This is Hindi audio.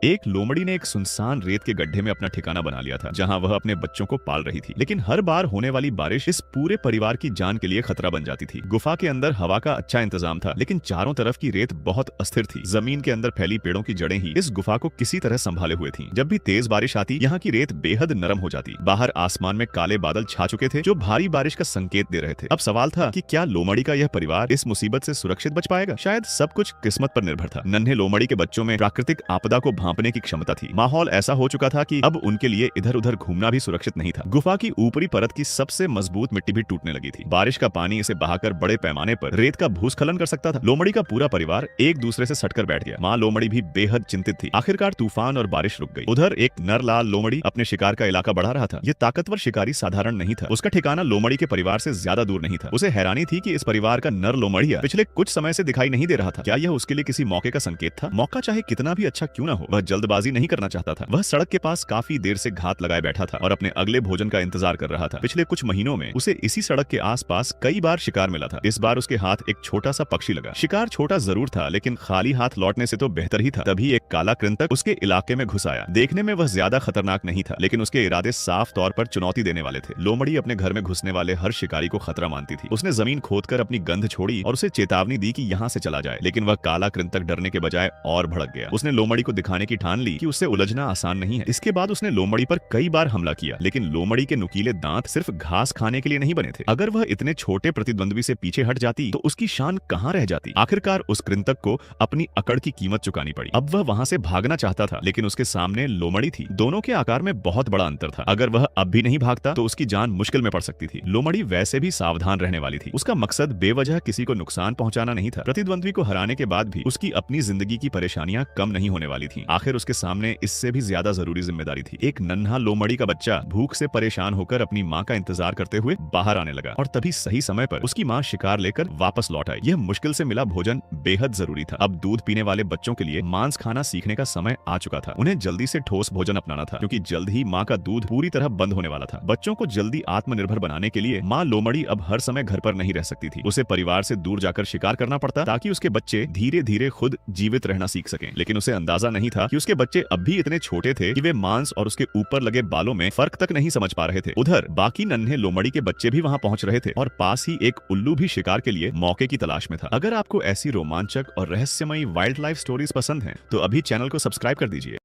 एक लोमड़ी ने एक सुनसान रेत के गड्ढे में अपना ठिकाना बना लिया था, जहां वह अपने बच्चों को पाल रही थी। लेकिन हर बार होने वाली बारिश इस पूरे परिवार की जान के लिए खतरा बन जाती थी। गुफा के अंदर हवा का अच्छा इंतजाम था, लेकिन चारों तरफ की रेत बहुत अस्थिर थी। जमीन के अंदर फैली पेड़ों की जड़ें ही इस गुफा को किसी तरह संभाले हुए थीं। जब भी तेज बारिश आती, यहाँ की रेत बेहद नरम हो जाती। बाहर आसमान में काले बादल छा चुके थे, जो भारी बारिश का संकेत दे रहे थे। अब सवाल था कि क्या लोमड़ी का यह परिवार इस मुसीबत से सुरक्षित बच पाएगा? शायद सब कुछ किस्मत पर निर्भर था। नन्हे लोमड़ी के बच्चों में प्राकृतिक आपदा को भांपने की क्षमता थी। माहौल ऐसा हो चुका था कि अब उनके लिए इधर उधर घूमना भी सुरक्षित नहीं था। गुफा की ऊपरी परत की सबसे मजबूत मिट्टी भी टूटने लगी थी। बारिश का पानी इसे बहाकर बड़े पैमाने पर रेत का भूस्खलन कर सकता था। लोमड़ी का पूरा परिवार एक दूसरे से सटकर बैठ गया। माँ लोमड़ी भी बेहद चिंतित थी। आखिरकार तूफान और बारिश रुक गई। उधर एक नर लाल लोमड़ी अपने शिकार का इलाका बढ़ा रहा था। ये ताकतवर शिकारी साधारण नहीं था। उसका ठिकाना लोमड़ी के परिवार से ज्यादा दूर नहीं था। उसे हैरानी थी कि इस परिवार का नर लोमड़िया पिछले कुछ समय से दिखाई नहीं दे रहा था। क्या यह उसके लिए किसी मौके का संकेत था? मौका चाहे कितना भी अच्छा क्यों न हो, वह जल्दबाजी नहीं करना चाहता था। वह सड़क के पास काफी देर से घात लगाए बैठा था और अपने अगले भोजन का इंतजार कर रहा था। पिछले कुछ महीनों में उसे इसी सड़क के आसपास कई बार शिकार मिला था। इस बार उसके हाथ एक छोटा सा पक्षी लगा। शिकार छोटा जरूर था, लेकिन खाली हाथ लौटने से तो बेहतर ही था। तभी एक काला कृंतक उसके इलाके में घुस आया। देखने में वह ज्यादा खतरनाक नहीं था, लेकिन उसके इरादे साफ तौर पर चुनौती देने वाले थे। लोमड़ी अपने घर में घुसने वाले हर शिकारी को खतरा मानती थी। उसने जमीन खोदकर अपनी गंध छोड़ी और उसे चेतावनी दी कि यहाँ से चला जाए, लेकिन वह काला कृंतक डरने के बजाय और भड़क गया। उसने लोमड़ी को दिखाने की ठान ली कि उससे उलझना आसान नहीं है। इसके बाद उसने लोमड़ी पर कई बार हमला किया, लेकिन लोमड़ी के नुकीले दांत सिर्फ घास खाने के लिए नहीं बने थे। अगर वह इतने छोटे प्रतिद्वंद्वी से पीछे हट जाती तो उसकी शान कहाँ रह जाती। आखिरकार उस कृंतक को अपनी अकड़ की कीमत चुकानी पड़ी। अब वह वहां से भागना चाहता था, लेकिन उसके सामने लोमड़ी थी। दोनों के आकार में बहुत बड़ा अंतर था। अगर वह अब भी नहीं भागता तो उसकी जान मुश्किल में पड़ सकती थी। लोमड़ी वैसे भी सावधान रहने वाली थी। उसका मकसद बेवजह किसी को नुकसान पहुंचाना नहीं था। प्रतिद्वंद्वी को हराने के बाद भी उसकी अपनी जिंदगी की परेशानियां कम नहीं होने वाली थीं। आखिर उसके सामने इससे भी ज्यादा जरूरी जिम्मेदारी थी। एक नन्हा लोमड़ी का बच्चा भूख से परेशान होकर अपनी माँ का इंतजार करते हुए बाहर आने लगा, और तभी सही समय पर उसकी माँ शिकार लेकर वापस लौट आई। यह मुश्किल से मिला भोजन बेहद जरूरी था। अब दूध पीने वाले बच्चों के लिए मांस खाना सीखने का समय आ चुका था। उन्हें जल्दी से ठोस भोजन अपनाना था, क्योंकि जल्द ही माँ का दूध पूरी तरह बंद होने वाला था। बच्चों को जल्दी आत्मनिर्भर बनाने के लिए माँ लोमड़ी अब हर समय घर पर नहीं रह सकती थी। उसे परिवार से दूर जाकर शिकार करना पड़ता, ताकि उसके बच्चे धीरे धीरे खुद जीवित रहना सीख सकें। लेकिन उसे अंदाजा नहीं था कि उसके बच्चे अब भी इतने छोटे थे कि वे मांस और उसके ऊपर लगे बालों में फर्क तक नहीं समझ पा रहे थे। उधर बाकी नन्हे लोमड़ी के बच्चे भी वहां पहुंच रहे थे, और पास ही एक उल्लू भी शिकार के लिए मौके की तलाश में था। अगर आपको ऐसी रोमांचक और रहस्यमयी वाइल्ड लाइफ स्टोरीज पसंद हैं, तो अभी चैनल को सब्सक्राइब कर दीजिए।